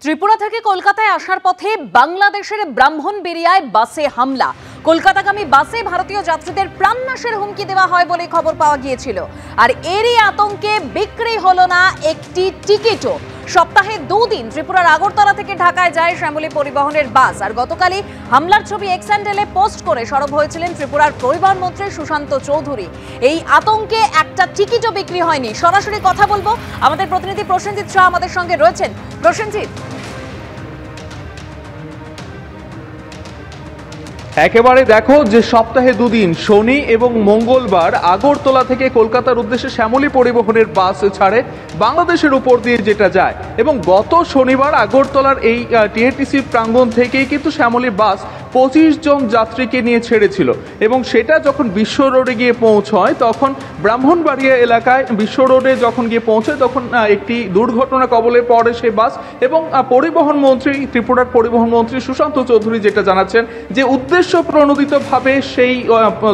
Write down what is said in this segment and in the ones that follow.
ত্রিপুরা থেকে কলকাতায় আসার পথে বাংলাদেশের ব্রাহ্মণবাড়িয়ায় বাসে হামলা। কলকাতাগামী বাসে ভারতীয় যাত্রীদের প্রাণনাশের হুমকি দেওয়া হয় বলে খবর পাওয়া গিয়েছিল। আর এরই আতঙ্কে বিক্রি হলো না একটি টিকিটও। সপ্তাহে দুদিন ত্রিপুরার আগরতলা থেকে ঢাকায় যায় শ্যামলী পরিবহনের বাস। আর গতকালই হামলার ছবি এক্স হ্যান্ডেলে পোস্ট করে সরব হয়েছিলেন ত্রিপুরার পরিবহন মন্ত্রী সুশান্ত চৌধুরী। এই আতঙ্কে একটা টিকিটও বিক্রি হয়নি। সরাসরি কথা বলবো, আমাদের প্রতিনিধি প্রসেনজিৎ শাহ আমাদের সঙ্গে রয়েছেন। প্রসেনজিৎ, একেবারে দেখো যে সপ্তাহে দুদিন শনি এবং মঙ্গলবার আগরতলা থেকে কলকাতার উদ্দেশ্যে শ্যামলী পরিবহনের বাস ছাড়ে বাংলাদেশের উপর দিয়ে যেটা যায়, এবং গত শনিবার আগরতলার এই টিএটিসি প্রাঙ্গণ থেকেই কিন্তু শ্যামলী বাস 25 জন যাত্রীকে নিয়ে ছেড়েছিল, এবং সেটা যখন বিশ্ব রোডে গিয়ে পৌঁছয় তখন ব্রাহ্মণবাড়িয়া এলাকায় বিশ্ব রোডে যখন গিয়ে পৌঁছয় তখন একটি দুর্ঘটনা কবলে পড়ে সেই বাস। এবং পরিবহন মন্ত্রী, ত্রিপুরার পরিবহন মন্ত্রী সুশান্ত চৌধুরী যেটা জানাচ্ছেন যে উদ্দেশ্য প্রণোদিতভাবে সেই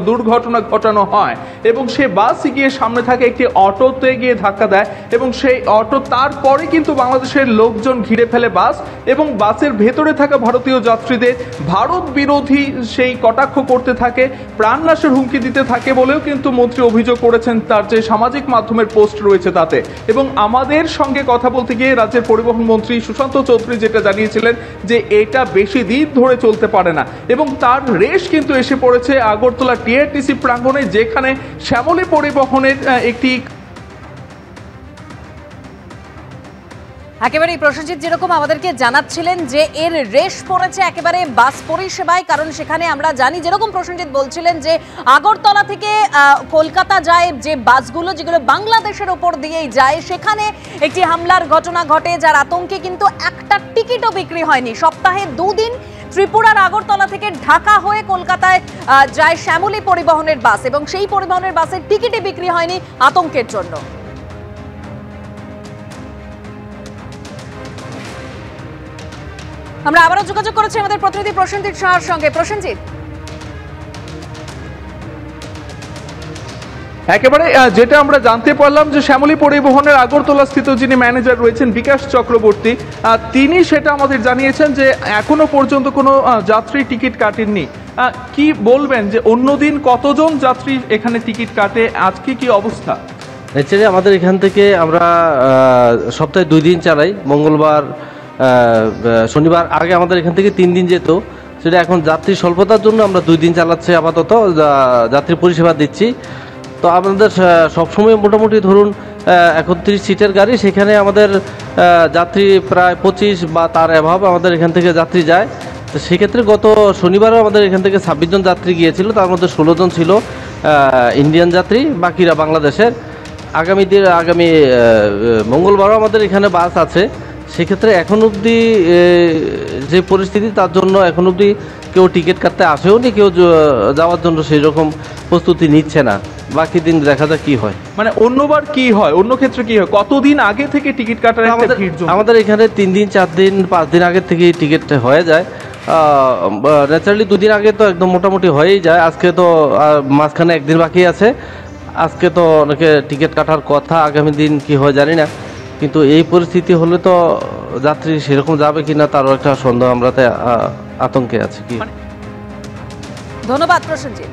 দুর্ঘটনা ঘটানো হয়, এবং সে বাস গিয়ে সামনে থাকে একটি অটোতে গিয়ে ধাক্কা দেয়, এবং সেই অটো তারপরে কিন্তু বাংলাদেশের লোকজন ঘিরে ফেলে বাস, এবং বাসের ভেতরে থাকা ভারতীয় যাত্রীদের ভারত বিরোধী সেই কটাক্ষ করতে থাকে, প্রাণনাশের হুমকি দিতে থাকে বলেও কিন্তু মন্ত্রী অভিযোগ করেছেন তার যে সামাজিক মাধ্যমের পোস্ট রয়েছে তাতে। এবং আমাদের সঙ্গে কথা বলতে গিয়ে রাজ্যের পরিবহন মন্ত্রী সুশান্ত চৌধুরী যেটা জানিয়েছিলেন যে এটা বেশি দিন ধরে চলতে পারে না, এবং তার রেশ কিন্তু এসে পড়েছে আগরতলা টিআরটিসি প্রাঙ্গণে, যেখানে শ্যামলী পরিবহনের একটি একেবারেই প্রসেনজিৎ যেরকম আমাদেরকে জানাচ্ছিলেন যে এর রেশ পড়েছে একেবারে বাস পরিষেবায়। কারণ সেখানে আমরা জানি, যেরকম প্রসেনজিৎ বলছিলেন, যে আগরতলা থেকে কলকাতা যায় যে বাসগুলো, যেগুলো বাংলাদেশের ওপর দিয়েই যায়, সেখানে একটি হামলার ঘটনা ঘটে, যার আতঙ্কে কিন্তু একটা টিকিটও বিক্রি হয়নি। সপ্তাহে দুদিন ত্রিপুরার আগরতলা থেকে ঢাকা হয়ে কলকাতায় যায় শ্যামলী পরিবহনের বাস, এবং সেই পরিবহনের বাসের টিকিটই বিক্রি হয়নি আতঙ্কের জন্য। আমরা আবারও যোগাযোগ করেছি আমাদের প্রতিনিধি প্রসেনজিৎ শাহর সঙ্গে। প্রসেনজিৎ, একেবারে যেটা আমরা জানতে পারলাম যে শ্যামলী পরিবহনের আগরতলা স্থিত যিনি ম্যানেজার রয়েছেন বিকাশ চক্রবর্তী, তিনি সেটা আমাদের জানিয়েছেন যে এখনো পর্যন্ত কোনো যাত্রী টিকিট কাটেননি। কি বলবেন যে অন্যদিন কতজন যাত্রী এখানে টিকিট কাটে, আজকে কি অবস্থা? অ্যাকচুয়ালি আমাদের এখান থেকে আমরা সপ্তাহে 2 দিন চালাই, মঙ্গলবার শনিবার। আগে আমাদের এখান থেকে 3 দিন যেত, সেটা এখন যাত্রী স্বল্পতার জন্য আমরা 2 দিন চালাচ্ছি, আপাতত যাত্রী পরিষেবা দিচ্ছি। তো আমাদের সবসময় মোটামুটি ধরুন 31 সিটের গাড়ি, সেখানে আমাদের যাত্রী প্রায় 25 বা তার অ্যাভাব আমাদের এখান থেকে যাত্রী যায়। তো সেক্ষেত্রে গত শনিবারও আমাদের এখান থেকে 26 জন যাত্রী গিয়েছিল, তার মধ্যে 16 জন ছিল ইন্ডিয়ান যাত্রী, বাকিরা বাংলাদেশের। আগামী মঙ্গলবারও আমাদের এখানে বাস আছে। সেক্ষেত্রে এখন অবধি যে পরিস্থিতি, তার জন্য এখন অবধি কেউ টিকিট কাটতে আসেও নি, কেউ যাওয়ার জন্য সেই রকম প্রস্তুতি নিচ্ছে না। বাকি দিন দেখা যাক কি হয়। মানে অন্যবার কি হয়, অন্য ক্ষেত্রে কি হয়, কতদিন আগে থেকে টিকিট কাটার আমাদের এখানে 3 দিন 4 দিন 5 দিন আগে থেকে টিকিট হয়ে যায়। ন্যাচারালি 2 দিন আগে তো একদম মোটামুটি হয়েই যায়। আজকে তো মাঝখানে 1 দিন বাকি আছে, আজকে তো অনেকে টিকিট কাটার কথা, আগামী দিন কি হয় জানি না। কিন্তু এই পরিস্থিতি হলে তো যাত্রী সেরকম যাবে কিনা তারও একটা সন্দেহ, আমরা আতঙ্কে আছি। কি ধন্যবাদ প্রসেনজিৎ।